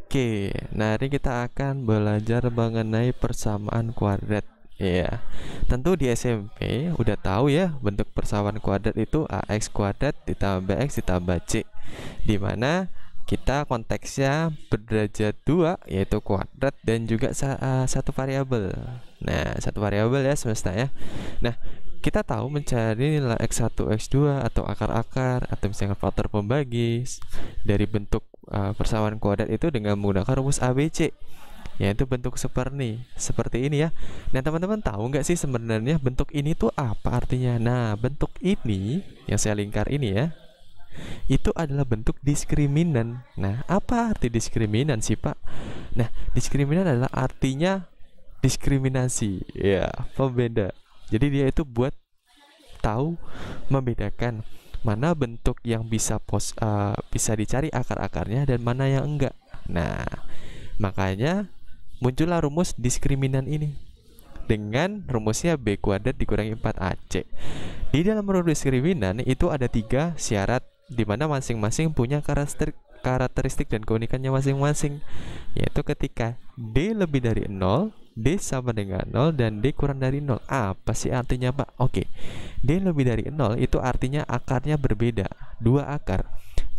Oke, nah hari kita akan belajar mengenai persamaan kuadrat. Ya, tentu di SMP udah tahu ya bentuk persamaan kuadrat itu ax kuadrat ditambah x ditambah c, dimana kita konteksnya berderajat 2 yaitu kuadrat dan juga satu variabel. Nah, satu variabel ya semesta ya. Nah, kita tahu mencari nilai x1, x2 atau akar-akar atau misalnya faktor pembagi dari bentuk persamaan kuadrat itu dengan menggunakan rumus ABC, yaitu bentuk seperti ini ya. Nah, teman-teman tahu nggak sih sebenarnya bentuk ini tuh apa artinya? Nah, bentuk ini yang saya lingkar ini ya, itu adalah bentuk diskriminan. Nah, apa arti diskriminan sih, Pak? Nah, diskriminan adalah artinya diskriminasi, ya, pembeda. Jadi dia itu buat tahu membedakan mana bentuk yang bisa dicari akar-akarnya dan mana yang enggak. Nah, makanya muncullah rumus diskriminan ini dengan rumusnya b kuadrat dikurangi 4ac. Di dalam rumus diskriminan itu ada 3 syarat di mana masing-masing punya karakteristik dan keunikannya masing-masing, yaitu ketika d lebih dari 0, d sama dengan 0, dan d kurang dari 0. Apa sih artinya, Pak? Oke, d lebih dari 0 itu artinya akarnya berbeda, 2 akar.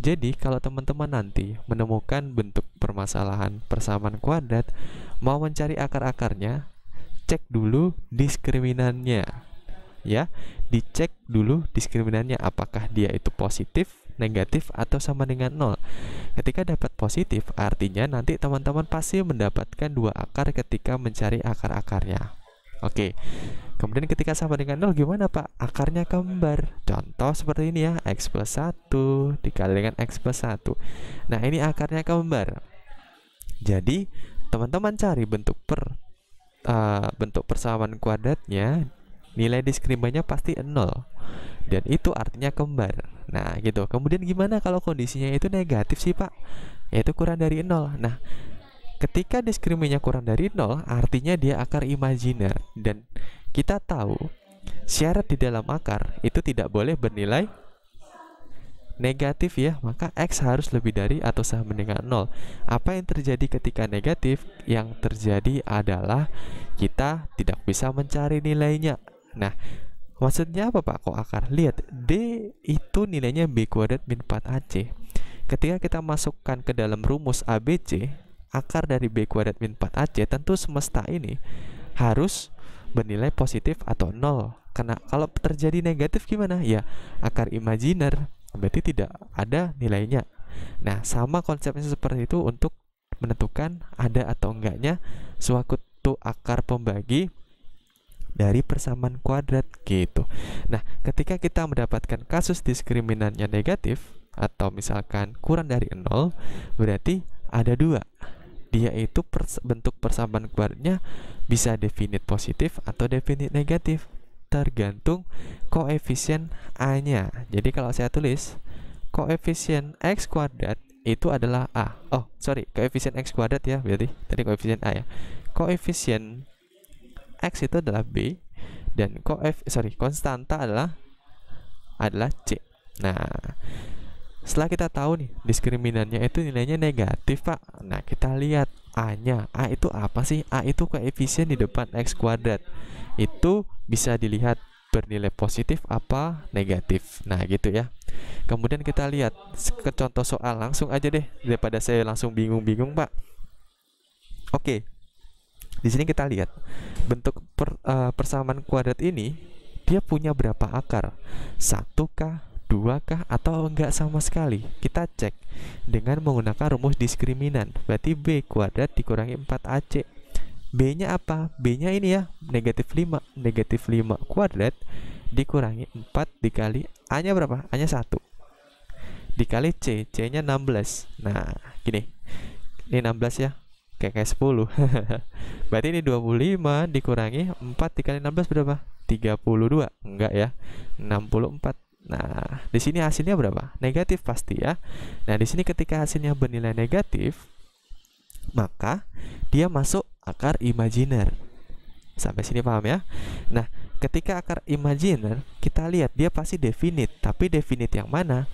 Jadi kalau teman-teman nanti menemukan bentuk permasalahan persamaan kuadrat, mau mencari akar-akarnya, cek dulu diskriminannya ya, dicek dulu diskriminannya apakah dia itu positif, negatif, atau sama dengan 0. Ketika dapat positif, artinya nanti teman-teman pasti mendapatkan 2 akar ketika mencari akar-akarnya. Oke, kemudian ketika sama dengan 0 gimana, Pak? Akarnya kembar. Contoh seperti ini ya, x plus 1 dikali dengan x plus 1. Nah, ini akarnya kembar. Jadi teman-teman cari bentuk persamaan kuadratnya, nilai diskriminannya pasti 0, dan itu artinya kembar. Nah gitu. Kemudian gimana kalau kondisinya itu negatif sih, Pak? Yaitu kurang dari 0. Nah, ketika diskriminannya kurang dari 0, artinya dia akar imajiner, dan kita tahu syarat di dalam akar itu tidak boleh bernilai negatif ya, maka x harus lebih dari atau sama dengan 0. Apa yang terjadi ketika negatif? Yang terjadi adalah kita tidak bisa mencari nilainya. Nah, maksudnya apa, Pak? Kok akar? Lihat, d itu nilainya b kuadrat min 4ac. Ketika kita masukkan ke dalam rumus ABC, akar dari b kuadrat min 4ac, tentu semesta ini harus bernilai positif atau 0. Karena kalau terjadi negatif gimana? Ya, akar imajiner, berarti tidak ada nilainya. Nah, sama konsepnya seperti itu untuk menentukan ada atau enggaknya suatu akar pembagi dari persamaan kuadrat gitu. Nah, ketika kita mendapatkan kasus diskriminannya negatif atau misalkan kurang dari 0, berarti ada 2. Dia itu bentuk persamaan kuadratnya bisa definit positif atau definit negatif, tergantung koefisien A-nya. Jadi kalau saya tulis koefisien x kuadrat itu adalah A. Oh, sorry, koefisien x kuadrat ya, berarti tadi koefisien A ya. Koefisien x itu adalah B, dan konstanta adalah C. Nah, setelah kita tahu nih diskriminannya itu nilainya negatif, Pak. Nah, kita lihat A-nya. A itu apa sih? A itu koefisien di depan x kuadrat. Itu bisa dilihat bernilai positif apa negatif. Nah, gitu ya. Kemudian kita lihat ke contoh soal langsung aja deh, daripada saya langsung bingung-bingung, Pak. Oke. Di sini kita lihat bentuk persamaan kuadrat ini, dia punya berapa akar? 1 kah, 2 kah, atau enggak sama sekali? Kita cek dengan menggunakan rumus diskriminan. Berarti b kuadrat dikurangi 4ac. B-nya apa? B-nya ini ya, negatif 5. Negatif 5 kuadrat dikurangi 4 dikali A-nya berapa? A-nya 1 dikali C. C-nya 16. Nah, gini. Ini 16 ya. Kayak 10. Berarti ini 25 dikurangi 4 dikali 16 berapa? 32. Enggak ya. 64. Nah, di sini hasilnya berapa? Negatif pasti ya. Nah, di sini ketika hasilnya bernilai negatif, maka dia masuk akar imajiner. Sampai sini paham ya? Nah, ketika akar imajiner, kita lihat dia pasti definit. Tapi definit yang mana?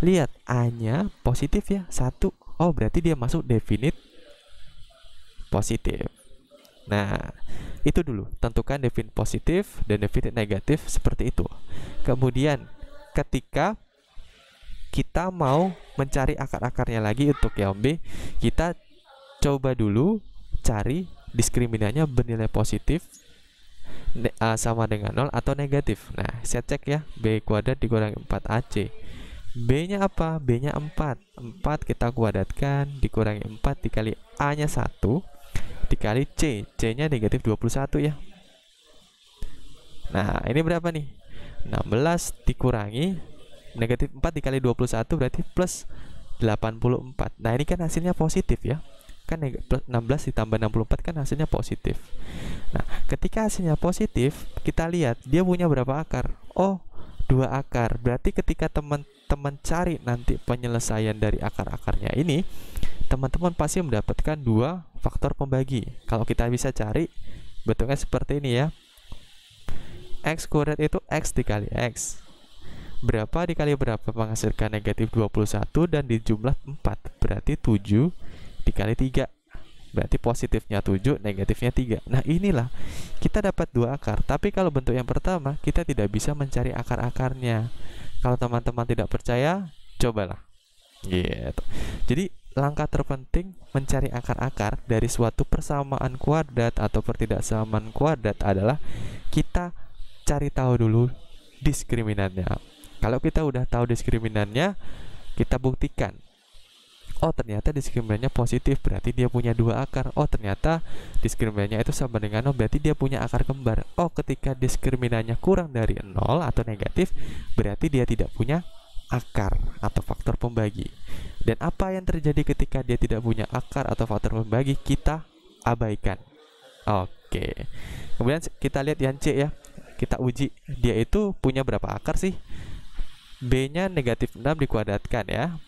Lihat, A-nya positif ya, 1. Oh, berarti dia masuk definit positif. Nah, itu dulu, tentukan definite positif dan definite negatif seperti itu. Kemudian ketika kita mau mencari akar-akarnya lagi untuk yang B, kita coba dulu cari diskriminannya bernilai positif sama dengan 0 atau negatif. Nah, saya cek ya, B kuadrat dikurangi 4AC. B-nya apa? B-nya 4. 4 kita kuadratkan dikurangi 4 dikali A-nya 1 dikali C. C-nya negatif 21 ya. Nah, ini berapa nih? 16 dikurangi negatif 4 dikali 21 berarti plus 84. Nah, ini kan hasilnya positif ya. Kan 16 ditambah 64 kan hasilnya positif. Nah, ketika hasilnya positif, kita lihat dia punya berapa akar. Oh, 2 akar. Berarti ketika teman-teman cari nanti penyelesaian dari akar-akarnya ini, teman-teman pasti mendapatkan 2 faktor pembagi. Kalau kita bisa cari bentuknya seperti ini ya. X kuadrat itu X dikali X. Berapa dikali berapa menghasilkan negatif 21 dan dijumlah 4. Berarti 7 dikali 3. Berarti positifnya 7, negatifnya 3. Nah, inilah kita dapat 2 akar. Tapi kalau bentuk yang pertama, kita tidak bisa mencari akar-akarnya. Kalau teman-teman tidak percaya, cobalah. Gitu. Jadi, langkah terpenting mencari akar-akar dari suatu persamaan kuadrat atau pertidaksamaan kuadrat adalah kita cari tahu dulu diskriminannya. Kalau kita udah tahu diskriminannya, kita buktikan. Oh, ternyata diskriminannya positif, berarti dia punya 2 akar. Oh, ternyata diskriminannya itu sama dengan 0, berarti dia punya akar kembar. Oh, ketika diskriminannya kurang dari 0 atau negatif, berarti dia tidak punya akar atau faktor pembagi. Dan apa yang terjadi ketika dia tidak punya akar atau faktor pembagi, kita abaikan. Oke. Kemudian kita lihat yang C ya. Kita uji, dia itu punya berapa akar sih? B-nya negatif 6 dikuadratkan ya.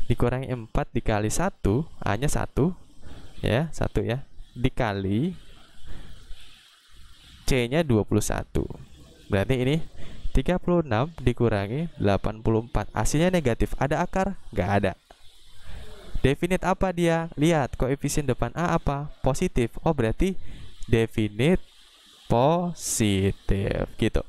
Dikurangi 4 dikali 1, A-nya 1 ya, 1 ya, dikali C-nya 21. Berarti ini 36 dikurangi 84. Hasilnya negatif. Ada akar? Nggak ada. Definite apa dia? Lihat, koefisien depan A apa? Positif. Oh, berarti definite positif gitu.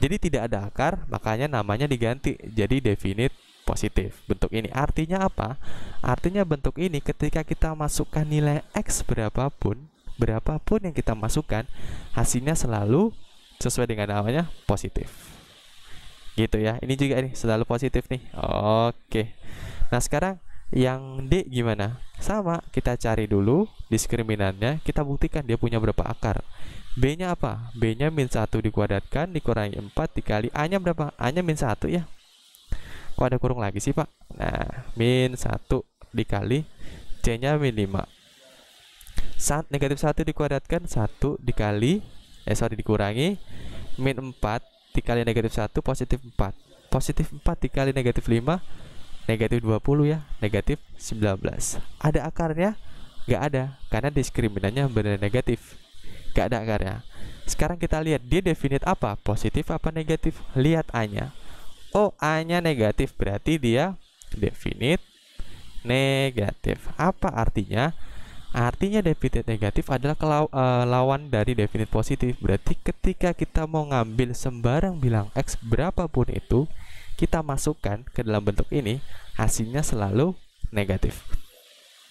Jadi tidak ada akar, makanya namanya diganti jadi definite positif. Bentuk ini artinya apa? Artinya bentuk ini ketika kita masukkan nilai X berapapun yang kita masukkan, hasilnya selalu sesuai dengan namanya positif. Gitu ya. Ini juga nih selalu positif nih. Oke. Nah, sekarang yang D gimana? Sama, kita cari dulu diskriminannya, kita buktikan dia punya berapa akar. B-nya apa? B-nya min 1 dikuadratkan dikurangi 4 dikali A-nya berapa? A-nya min 1 ya. Kok ada kurung lagi sih, Pak? Nah, min 1 dikali C-nya min 5. Negatif 1 dikuadratkan 1 dikali dikurangi min 4 dikali negatif 1 positif 4. Positif 4 dikali negatif 5 negatif 20 ya, negatif 19. Ada akarnya? Nggak ada, karena diskriminannya benar negatif. Nggak ada akarnya. Sekarang kita lihat dia definite apa? Positif apa negatif? Lihat A-nya. Oh, A-nya negatif, berarti dia definite negatif. Apa artinya? Artinya definite negatif adalah lawan dari definite positif. Berarti ketika kita mau ngambil sembarang bilang X berapapun itu, kita masukkan ke dalam bentuk ini, hasilnya selalu negatif.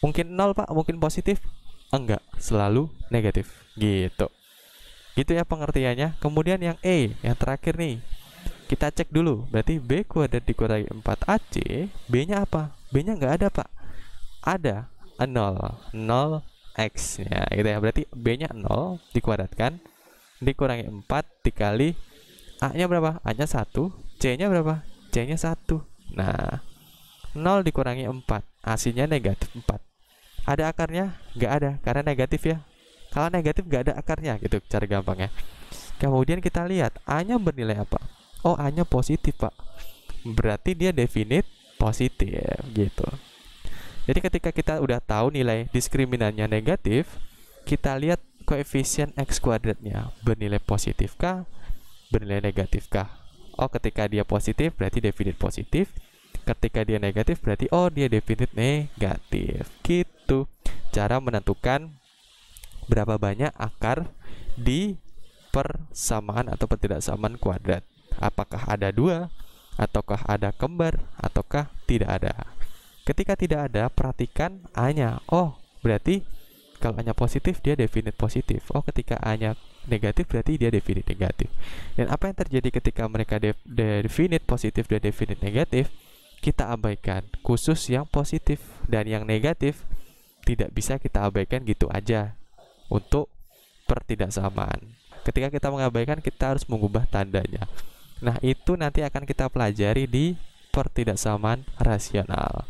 Mungkin 0, Pak, mungkin positif. Enggak, selalu negatif. Gitu. Gitu ya pengertiannya. Kemudian yang E, yang terakhir nih. Kita cek dulu, berarti B kuadrat dikurangi 4AC, B-nya apa? B-nya nggak ada, Pak. Ada, 0 X ya, gitu ya. Berarti B-nya 0 dikuadratkan dikurangi 4 dikali A-nya berapa? A-nya 1, C-nya berapa? C-nya 1. Nah, 0 dikurangi 4, hasilnya negatif 4. Ada akarnya? Nggak ada, karena negatif ya. Kalau negatif nggak ada akarnya, gitu cara gampangnya. Kemudian kita lihat A-nya bernilai apa? Oh, A-nya positif, Pak. Berarti dia definite positif gitu. Jadi ketika kita udah tahu nilai diskriminannya negatif, kita lihat koefisien X kuadratnya bernilai positif kah, bernilai negatif kah. Oh, ketika dia positif berarti definite positif. Ketika dia negatif berarti oh dia definite negatif. Gitu. cara menentukan berapa banyak akar di persamaan atau pertidaksamaan kuadrat. Apakah ada 2, ataukah ada kembar, ataukah tidak ada. Ketika tidak ada, perhatikan A-nya. Oh, berarti kalau A-nya positif, dia definite positif. Oh, ketika A-nya negatif, berarti dia definite negatif. Dan apa yang terjadi ketika mereka definite positif dan definite negatif? Kita abaikan, khusus yang positif. Dan yang negatif tidak bisa kita abaikan gitu aja untuk pertidaksamaan. Ketika kita mengabaikan, kita harus mengubah tandanya. Nah, itu nanti akan kita pelajari di pertidaksamaan rasional.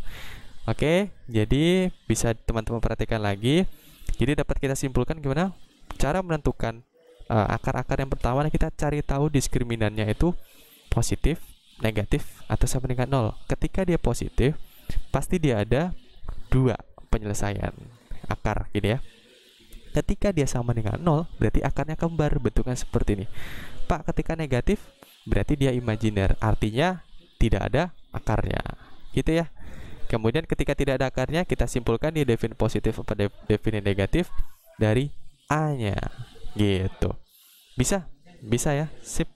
Oke, jadi bisa teman-teman perhatikan lagi. Jadi dapat kita simpulkan gimana cara menentukan akar-akar yang pertama. Kita cari tahu diskriminannya itu positif, negatif, atau sama dengan 0. Ketika dia positif, pasti dia ada 2 penyelesaian akar gitu ya. Ketika dia sama dengan 0, berarti akarnya kembar, bentuknya seperti ini. Pak, ketika negatif, berarti dia imajiner, artinya tidak ada akarnya, gitu ya. Kemudian ketika tidak ada akarnya, kita simpulkan dia definite positif atau definite negatif dari A-nya, gitu. Bisa ya, sip.